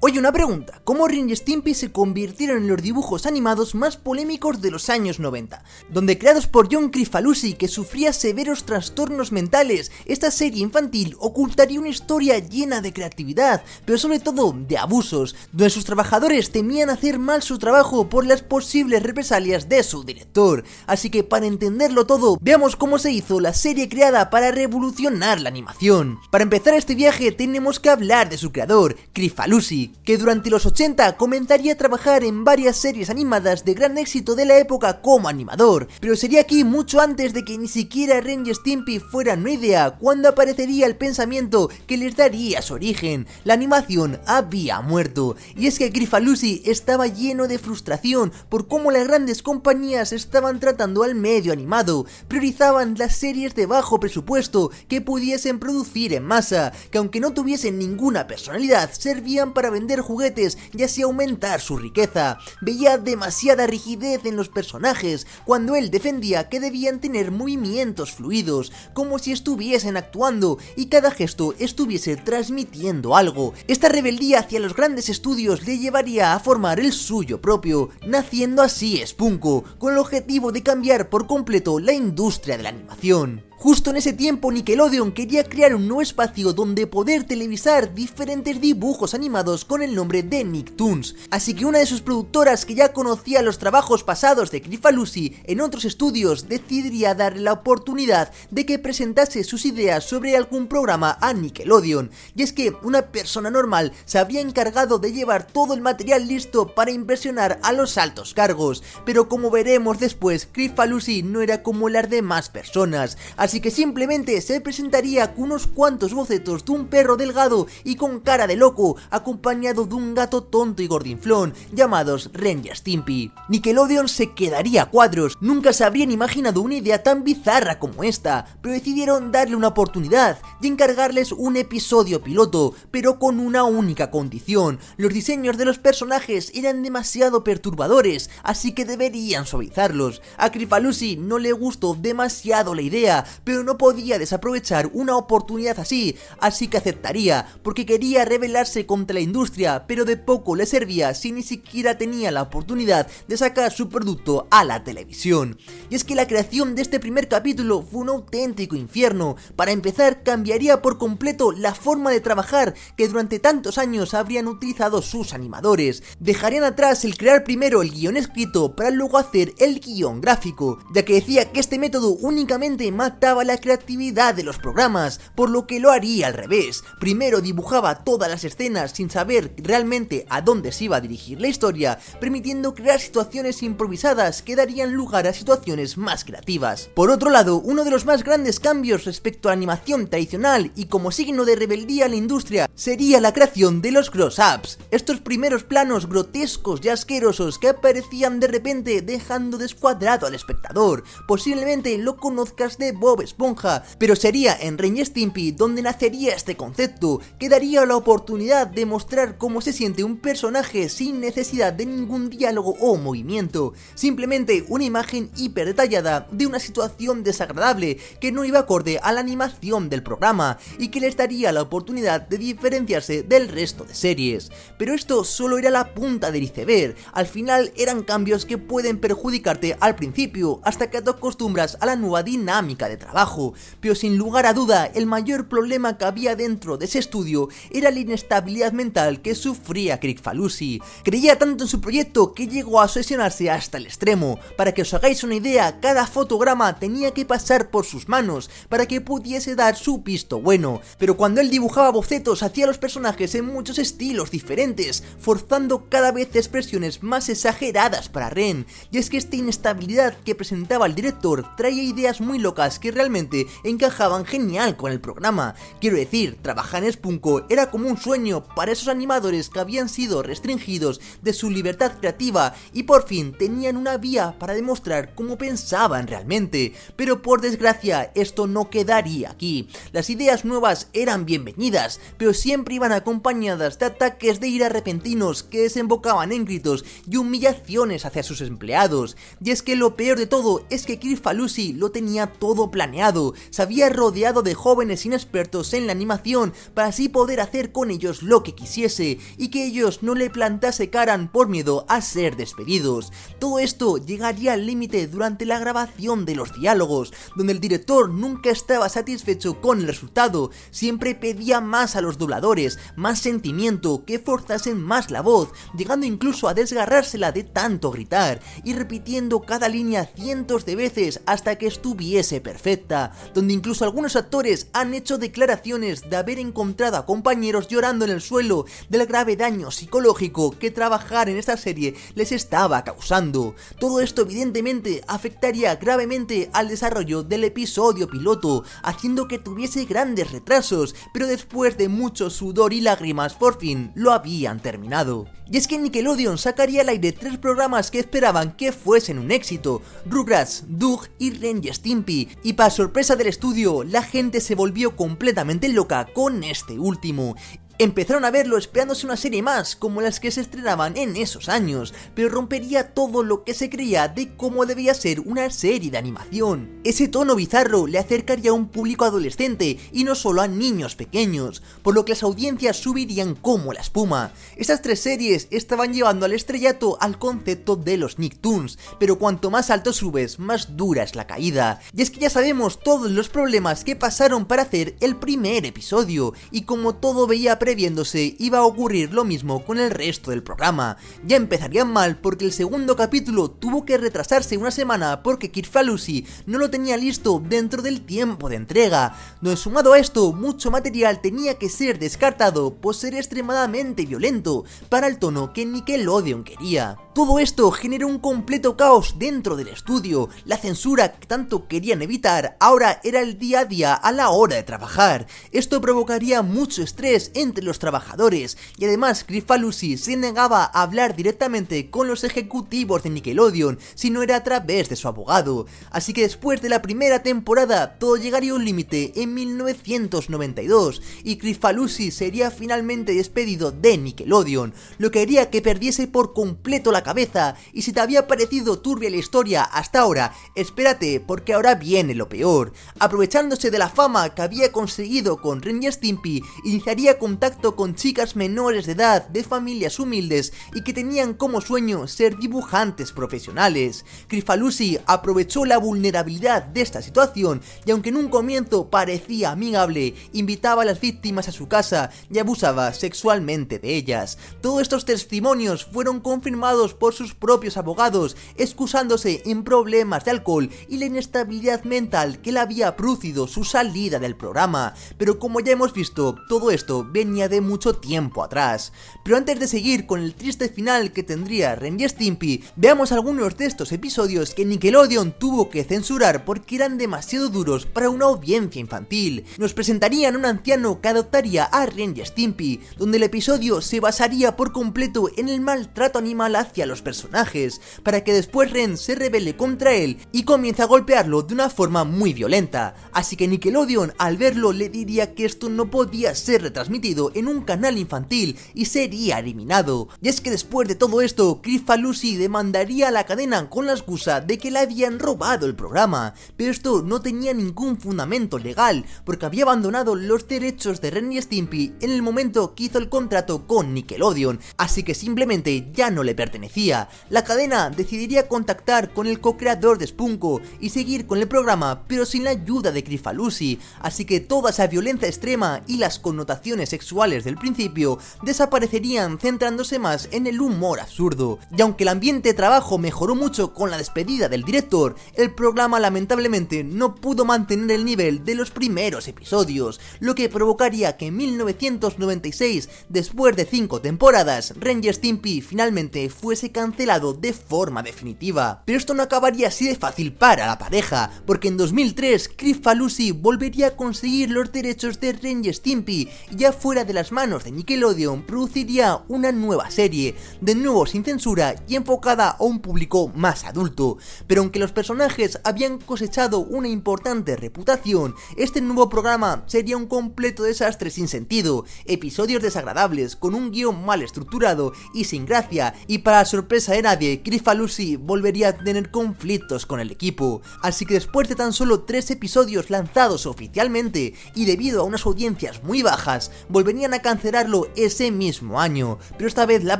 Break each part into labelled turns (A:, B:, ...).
A: Oye, una pregunta, ¿cómo Ren y Stimpy se convirtieron en los dibujos animados más polémicos de los años 90? Donde creados por John Kricfalusi, que sufría severos trastornos mentales, esta serie infantil ocultaría una historia llena de creatividad, pero sobre todo de abusos, donde sus trabajadores temían hacer mal su trabajo por las posibles represalias de su director. Así que para entenderlo todo, veamos cómo se hizo la serie creada para revolucionar la animación. Para empezar este viaje tenemos que hablar de su creador, Kricfalusi, que durante los 80 comenzaría a trabajar en varias series animadas de gran éxito de la época como animador, pero sería aquí mucho antes de que ni siquiera Ren y Stimpy fueran una idea cuando aparecería el pensamiento que les daría su origen. La animación había muerto, y es que Kricfalusi estaba lleno de frustración por cómo las grandes compañías estaban tratando al medio animado, priorizaban las series de bajo presupuesto que pudiesen producir en masa, que aunque no tuviesen ninguna personalidad, servían para vender juguetes y así aumentar su riqueza. Veía demasiada rigidez en los personajes, cuando él defendía que debían tener movimientos fluidos, como si estuviesen actuando y cada gesto estuviese transmitiendo algo. Esta rebeldía hacia los grandes estudios le llevaría a formar el suyo propio, naciendo así Spunko, con el objetivo de cambiar por completo la industria de la animación. Justo en ese tiempo Nickelodeon quería crear un nuevo espacio donde poder televisar diferentes dibujos animados con el nombre de Nicktoons, así que una de sus productoras, que ya conocía los trabajos pasados de Kricfalusi en otros estudios, decidiría darle la oportunidad de que presentase sus ideas sobre algún programa a Nickelodeon, y es que una persona normal se habría encargado de llevar todo el material listo para impresionar a los altos cargos, pero como veremos después, Kricfalusi no era como las demás personas, así que simplemente se presentaría con unos cuantos bocetos de un perro delgado y con cara de loco, acompañado de un gato tonto y gordinflón, llamados Ren y Stimpy. Nickelodeon se quedaría a cuadros, nunca se habrían imaginado una idea tan bizarra como esta, pero decidieron darle una oportunidad y encargarles un episodio piloto, pero con una única condición: los diseños de los personajes eran demasiado perturbadores, así que deberían suavizarlos. A Kricfalusi no le gustó demasiado la idea, pero no podía desaprovechar una oportunidad así que aceptaría, porque quería rebelarse contra la industria, pero de poco le servía si ni siquiera tenía la oportunidad de sacar su producto a la televisión. Y es que la creación de este primer capítulo fue un auténtico infierno. Para empezar, cambiaría por completo la forma de trabajar que durante tantos años habrían utilizado sus animadores. Dejarían atrás el crear primero el guión escrito para luego hacer el guión gráfico, ya que decía que este método únicamente mataba la creatividad de los programas, por lo que lo haría al revés. Primero dibujaba todas las escenas sin saber realmente a dónde se iba a dirigir la historia, permitiendo crear situaciones improvisadas que darían lugar a situaciones más creativas. Por otro lado, uno de los más grandes cambios respecto a la animación tradicional y como signo de rebeldía a la industria sería la creación de los close-ups, estos primeros planos grotescos y asquerosos que aparecían de repente dejando descuadrado al espectador. Posiblemente lo conozcas de Bob Esponja, pero sería en Ren y Stimpy donde nacería este concepto, que daría la oportunidad de mostrar cómo se siente un personaje sin necesidad de ningún diálogo o movimiento, simplemente una imagen hiper detallada de una situación desagradable que no iba acorde a la animación del programa y que les daría la oportunidad de diferenciarse del resto de series. Pero esto solo era la punta del iceberg, al final eran cambios que pueden perjudicarte al principio hasta que te acostumbras a la nueva dinámica de trabajo, pero sin lugar a duda el mayor problema que había dentro de ese estudio era la inestabilidad mental que sufría Kricfalusi. Creía tanto en su proyecto que llegó a obsesionarse hasta el extremo. Para que os hagáis una idea, cada fotograma tenía que pasar por sus manos para que pudiese dar su visto bueno, pero cuando él dibujaba bocetos hacía los personajes en muchos estilos diferentes, forzando cada vez expresiones más exageradas para Ren, y es que esta inestabilidad que presentaba el director traía ideas muy locas que realmente encajaban genial con el programa. Quiero decir, trabajar en Spunko era como un sueño para esos animadores que habían sido restringidos de su libertad creativa y por fin tenían una vía para demostrar cómo pensaban realmente. Pero por desgracia esto no quedaría aquí. Las ideas nuevas eran bienvenidas, pero siempre iban acompañadas de ataques de ira repentinos que desembocaban en gritos y humillaciones hacia sus empleados. Y es que lo peor de todo es que Kricfalusi lo tenía todo planeado planeado, se había rodeado de jóvenes inexpertos en la animación para así poder hacer con ellos lo que quisiese y que ellos no le plantase cara por miedo a ser despedidos. Todo esto llegaría al límite durante la grabación de los diálogos, donde el director nunca estaba satisfecho con el resultado, siempre pedía más a los dobladores, más sentimiento, que forzasen más la voz, llegando incluso a desgarrársela de tanto gritar y repitiendo cada línea cientos de veces hasta que estuviese perfecta, donde incluso algunos actores han hecho declaraciones de haber encontrado a compañeros llorando en el suelo del grave daño psicológico que trabajar en esta serie les estaba causando. Todo esto evidentemente afectaría gravemente al desarrollo del episodio piloto, haciendo que tuviese grandes retrasos, pero después de mucho sudor y lágrimas por fin lo habían terminado. Y es que Nickelodeon sacaría al aire 3 programas que esperaban que fuesen un éxito: Rugrats, Doug y Ren y Stimpy, y para sorpresa del estudio, la gente se volvió completamente loca con este último. Empezaron a verlo esperándose una serie más, como las que se estrenaban en esos años, pero rompería todo lo que se creía de cómo debía ser una serie de animación. Ese tono bizarro le acercaría a un público adolescente y no solo a niños pequeños, por lo que las audiencias subirían como la espuma. Estas 3 series estaban llevando al estrellato al concepto de los Nicktoons, pero cuanto más alto subes, más dura es la caída. Y es que ya sabemos todos los problemas que pasaron para hacer el primer episodio, y como todo veía previéndose, iba a ocurrir lo mismo con el resto del programa. Ya empezarían mal porque el segundo capítulo tuvo que retrasarse una semana porque Kricfalusi no lo tenía listo dentro del tiempo de entrega, donde sumado a esto, mucho material tenía que ser descartado por ser extremadamente violento para el tono que Nickelodeon quería. Todo esto generó un completo caos dentro del estudio. La censura que tanto querían evitar ahora era el día a día a la hora de trabajar. Esto provocaría mucho estrés entre los trabajadores, y además Kricfalusi se negaba a hablar directamente con los ejecutivos de Nickelodeon si no era a través de su abogado. Así que después de la primera temporada todo llegaría a un límite en 1992 y Kricfalusi sería finalmente despedido de Nickelodeon, lo que haría que perdiese por completo la cabeza. Y si te había parecido turbia la historia hasta ahora, espérate, porque ahora viene lo peor. Aprovechándose de la fama que había conseguido con Ren y Stimpy, iniciaría contacto con chicas menores de edad de familias humildes y que tenían como sueño ser dibujantes profesionales. Kricfalusi aprovechó la vulnerabilidad de esta situación y, aunque en un comienzo parecía amigable, invitaba a las víctimas a su casa y abusaba sexualmente de ellas. Todos estos testimonios fueron confirmados por sus propios abogados, excusándose en problemas de alcohol y la inestabilidad mental que le había producido su salida del programa. Pero como ya hemos visto, todo esto venía de mucho tiempo atrás. Pero antes de seguir con el triste final que tendría Ren y Stimpy, veamos algunos de estos episodios que Nickelodeon tuvo que censurar porque eran demasiado duros para una audiencia infantil. Nos presentarían a un anciano que adoptaría a Ren y Stimpy, donde el episodio se basaría por completo en el maltrato animal hacia los personajes, para que después Ren se rebele contra él y comience a golpearlo de una forma muy violenta. Así que Nickelodeon al verlo le diría que esto no podía ser retransmitido en un canal infantil y sería eliminado. Y es que después de todo esto, Kricfalusi demandaría a la cadena con la excusa de que le habían robado el programa, pero esto no tenía ningún fundamento legal porque había abandonado los derechos de Ren y Stimpy en el momento que hizo el contrato con Nickelodeon, así que simplemente ya no le pertenecía. La cadena decidiría contactar con el co-creador de Spunko y seguir con el programa, pero sin la ayuda de Kricfalusi, así que toda esa violencia extrema y las connotaciones sexuales del principio desaparecerían, centrándose más en el humor absurdo. Y aunque el ambiente de trabajo mejoró mucho con la despedida del director, el programa lamentablemente no pudo mantener el nivel de los primeros episodios, lo que provocaría que en 1996, después de 5 temporadas, Ren y Stimpy finalmente fuese cancelado de forma definitiva. Pero esto no acabaría así de fácil para la pareja, porque en 2003 Kricfalusi volvería a conseguir los derechos de Ren y Stimpy, ya fuera saliera de las manos de Nickelodeon, produciría una nueva serie, de nuevo sin censura y enfocada a un público más adulto. Pero aunque los personajes habían cosechado una importante reputación, este nuevo programa sería un completo desastre sin sentido, episodios desagradables, con un guión mal estructurado y sin gracia, y para sorpresa de nadie, Chris Falusi volvería a tener conflictos con el equipo. Así que después de tan solo 3 episodios lanzados oficialmente, y debido a unas audiencias muy bajas, volverían a cancelarlo ese mismo año, pero esta vez la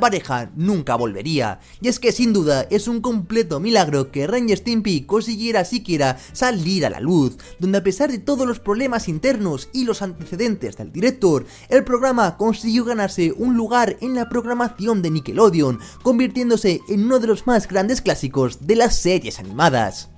A: pareja nunca volvería. Y es que sin duda es un completo milagro que Ren y Stimpy consiguiera siquiera salir a la luz, donde a pesar de todos los problemas internos y los antecedentes del director, el programa consiguió ganarse un lugar en la programación de Nickelodeon, convirtiéndose en uno de los más grandes clásicos de las series animadas.